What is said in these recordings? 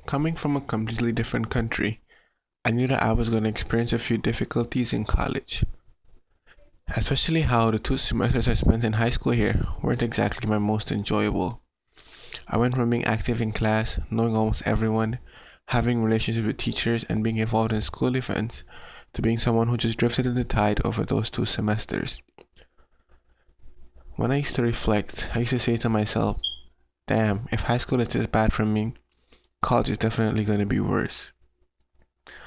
Coming from a completely different country, I knew that I was going to experience a few difficulties in college, especially how the 2 semesters I spent in high school here weren't exactly my most enjoyable. I went from being active in class, knowing almost everyone, having relationships with teachers, and being involved in school events, to being someone who just drifted in the tide over those 2 semesters. When I used to reflect, I used to say to myself, damn, if high school is this bad for me, college is definitely going to be worse.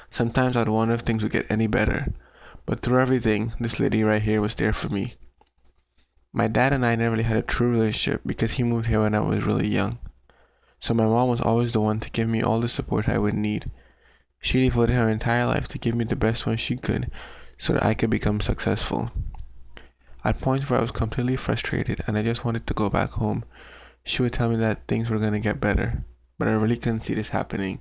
Sometimes I'd wonder if things would get any better, but through everything, this lady right here was there for me. My dad and I never really had a true relationship because he moved here when I was really young. So my mom was always the one to give me all the support I would need. She devoted her entire life to give me the best one she could so that I could become successful. At points where I was completely frustrated and I just wanted to go back home, she would tell me that things were going to get better, but I really couldn't see this happening.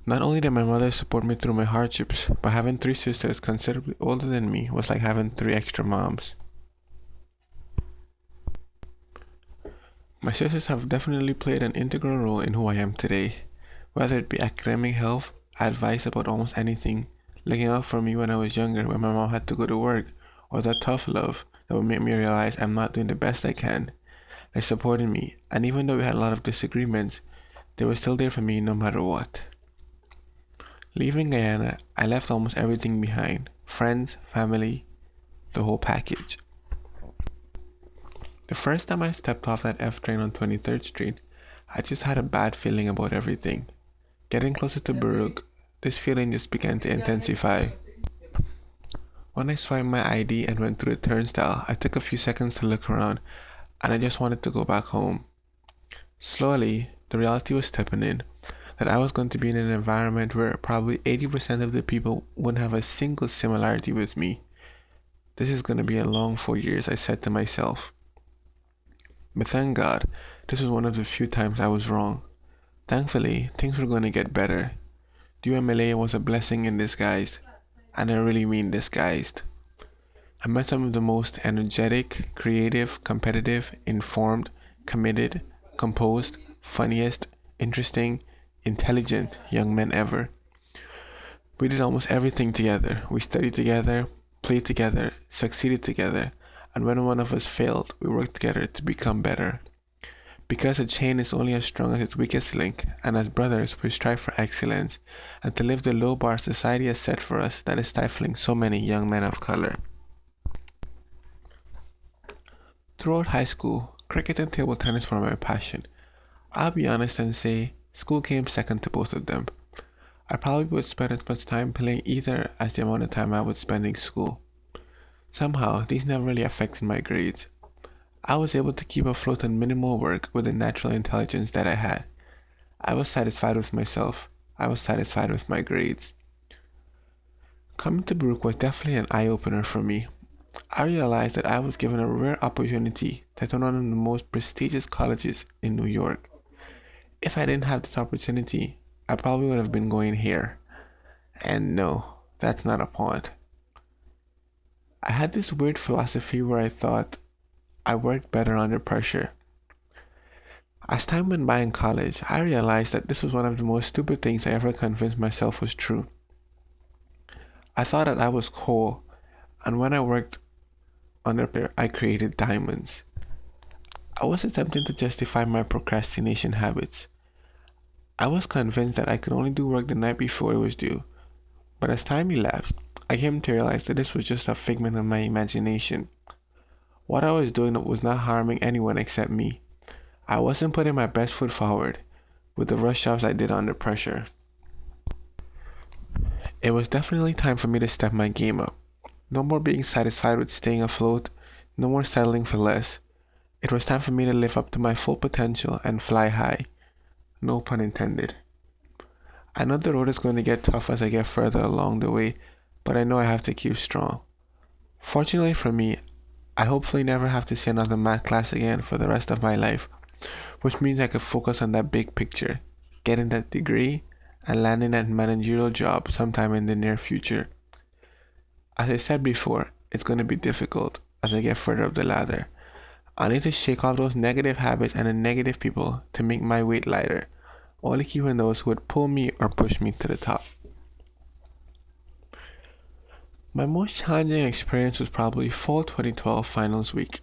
Not only did my mother support me through my hardships, but having 3 sisters considerably older than me was like having 3 extra moms. My sisters have definitely played an integral role in who I am today, whether it be academic help, advice about almost anything, looking out for me when I was younger when my mom had to go to work, or that tough love that would make me realize I'm not doing the best I can. They supported me, and even though we had a lot of disagreements, they were still there for me no matter what. Leaving Guyana, I left almost everything behind: friends, family, the whole package. The first time I stepped off that F train on 23rd Street, I just had a bad feeling about everything. Getting closer to Baruch, this feeling just began to intensify. When I swiped my ID and went through the turnstile, I took a few seconds to look around, and I just wanted to go back home. Slowly, the reality was stepping in, that I was going to be in an environment where probably 80% of the people wouldn't have a single similarity with me. This is going to be a long 4 years, I said to myself. But thank God, this was one of the few times I was wrong. Thankfully, things were going to get better. UMLA was a blessing in disguise, and I really mean disguised. I met some of the most energetic, creative, competitive, informed, committed, composed, funniest, interesting, intelligent young men ever. We did almost everything together. We studied together, played together, succeeded together, and when one of us failed, we worked together to become better. Because a chain is only as strong as its weakest link, and as brothers we strive for excellence, and to lift the low bar society has set for us that is stifling so many young men of color. Throughout high school, cricket and table tennis were my passion. I'll be honest and say, school came second to both of them. I probably would spend as much time playing either as the amount of time I would spend in school. Somehow, these never really affected my grades. I was able to keep afloat on minimal work with the natural intelligence that I had. I was satisfied with myself. I was satisfied with my grades. Coming to Baruch was definitely an eye-opener for me. I realized that I was given a rare opportunity to attend one of the most prestigious colleges in New York. If I didn't have this opportunity, I probably would have been going here. And no, that's not a point. I had this weird philosophy where I thought I worked better under pressure. As time went by in college, I realized that this was one of the most stupid things I ever convinced myself was true. I thought that I was coal, and when I worked under pressure, I created diamonds. I was attempting to justify my procrastination habits. I was convinced that I could only do work the night before it was due, but as time elapsed, I came to realize that this was just a figment of my imagination. What I was doing was not harming anyone except me. I wasn't putting my best foot forward with the rush jobs I did under pressure. It was definitely time for me to step my game up. No more being satisfied with staying afloat, no more settling for less. It was time for me to live up to my full potential and fly high. No pun intended. I know the road is going to get tough as I get further along the way, but I know I have to keep strong. Fortunately for me, I hopefully never have to see another math class again for the rest of my life, which means I could focus on that big picture, getting that degree, and landing that managerial job sometime in the near future. As I said before, it's going to be difficult as I get further up the ladder. I need to shake off those negative habits and the negative people to make my weight lighter, only keeping those who would pull me or push me to the top. My most challenging experience was probably fall 2012 finals week.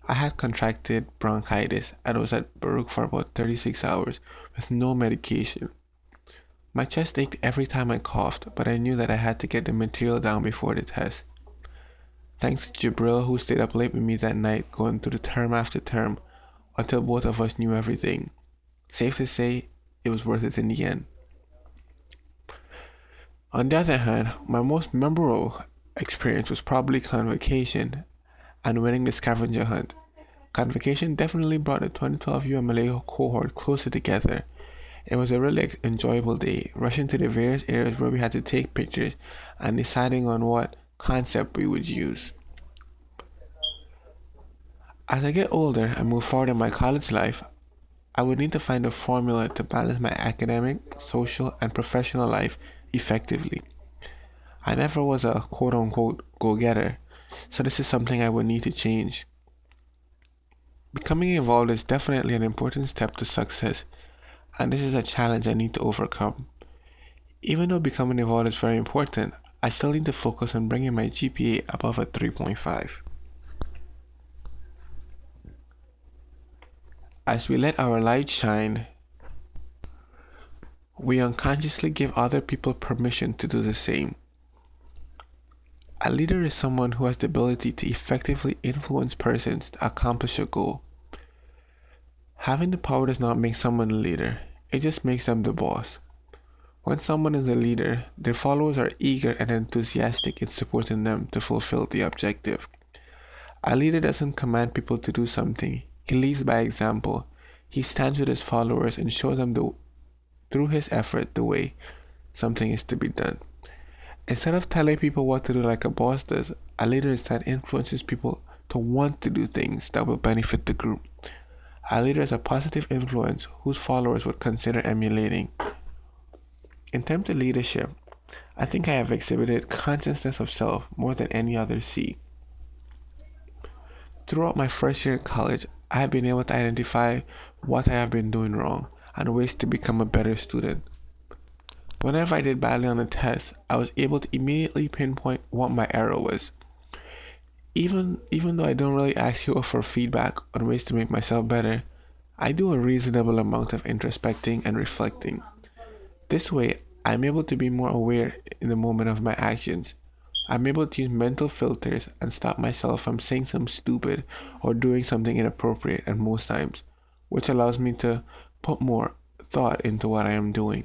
I had contracted bronchitis and was at Baruch for about 36 hours with no medication. My chest ached every time I coughed, but I knew that I had to get the material down before the test. Thanks to Jibril, who stayed up late with me that night going through the term after term until both of us knew everything. Safe to say, it was worth it in the end. On the other hand, my most memorable experience was probably convocation and winning the scavenger hunt. Convocation definitely brought the 2012 UMLA cohort closer together. It was a really enjoyable day, rushing to the various areas where we had to take pictures and deciding on what concept we would use. As I get older and move forward in my college life, I would need to find a formula to balance my academic, social, and professional life effectively. I never was a quote unquote go getter, so this is something I would need to change. Becoming involved is definitely an important step to success, and this is a challenge I need to overcome. Even though becoming involved is very important, I still need to focus on bringing my GPA above a 3.5. As we let our light shine, we unconsciously give other people permission to do the same. A leader is someone who has the ability to effectively influence persons to accomplish a goal. Having the power does not make someone a leader, it just makes them the boss. When someone is a leader, their followers are eager and enthusiastic in supporting them to fulfill the objective. A leader doesn't command people to do something, he leads by example. He stands with his followers and shows them through his effort the way something is to be done. Instead of telling people what to do like a boss does, a leader instead influences people to want to do things that will benefit the group. A leader is a positive influence whose followers would consider emulating. In terms of leadership, I think I have exhibited consciousness of self more than any other C. Throughout my first year in college, I have been able to identify what I have been doing wrong and ways to become a better student. Whenever I did badly on a test, I was able to immediately pinpoint what my error was. Even though I don't really ask you for feedback on ways to make myself better, I do a reasonable amount of introspecting and reflecting. This way, I'm able to be more aware in the moment of my actions. I'm able to use mental filters and stop myself from saying something stupid or doing something inappropriate at most times, which allows me to put more thought into what I am doing.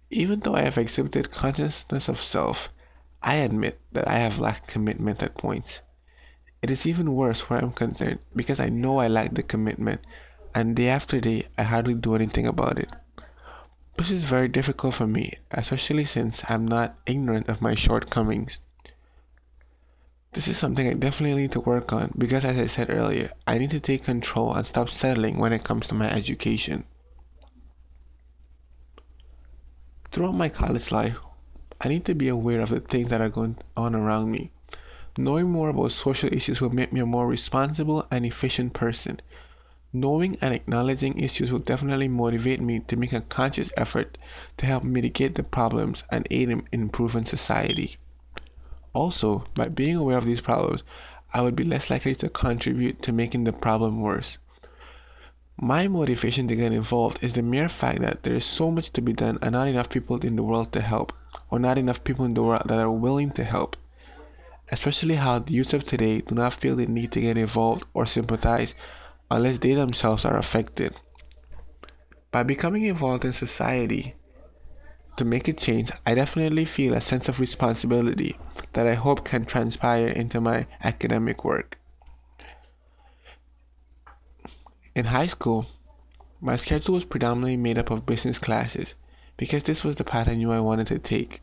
Even though I have exhibited consciousness of self, I admit that I have lacked commitment at points. It is even worse where I'm concerned because I know I lack the commitment and day after day I hardly do anything about it. This is very difficult for me, especially since I'm not ignorant of my shortcomings. This is something I definitely need to work on because, as I said earlier, I need to take control and stop settling when it comes to my education. Throughout my college life, I need to be aware of the things that are going on around me. Knowing more about social issues will make me a more responsible and efficient person. Knowing and acknowledging issues will definitely motivate me to make a conscious effort to help mitigate the problems and aid in improving society. Also, by being aware of these problems, I would be less likely to contribute to making the problem worse. My motivation to get involved is the mere fact that there is so much to be done and not enough people in the world to help, or not enough people in the world that are willing to help. Especially how the youth of today do not feel the need to get involved or sympathize unless they themselves are affected. By becoming involved in society to make a change, I definitely feel a sense of responsibility that I hope can transpire into my academic work. In high school, my schedule was predominantly made up of business classes because this was the path I knew I wanted to take.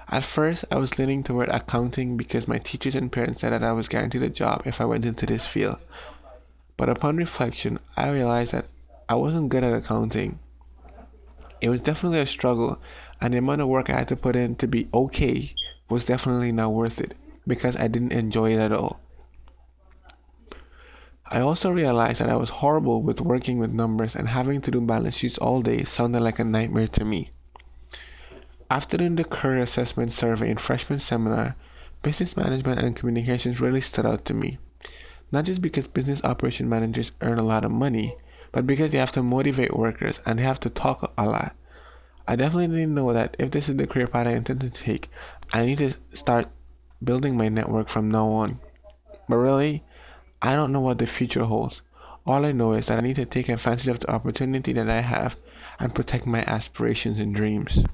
At first, I was leaning toward accounting because my teachers and parents said that I was guaranteed a job if I went into this field. But upon reflection, I realized that I wasn't good at accounting. It was definitely a struggle, and the amount of work I had to put in to be okay was definitely not worth it because I didn't enjoy it at all. I also realized that I was horrible with working with numbers and having to do balance sheets all day sounded like a nightmare to me. After doing the career assessment survey in freshman seminar, business management and communications really stood out to me. Not just because business operation managers earn a lot of money, but because they have to motivate workers and they have to talk a lot. I definitely didn't know that if this is the career path I intend to take, I need to start building my network from now on. But really, I don't know what the future holds. All I know is that I need to take advantage of the opportunity that I have and protect my aspirations and dreams.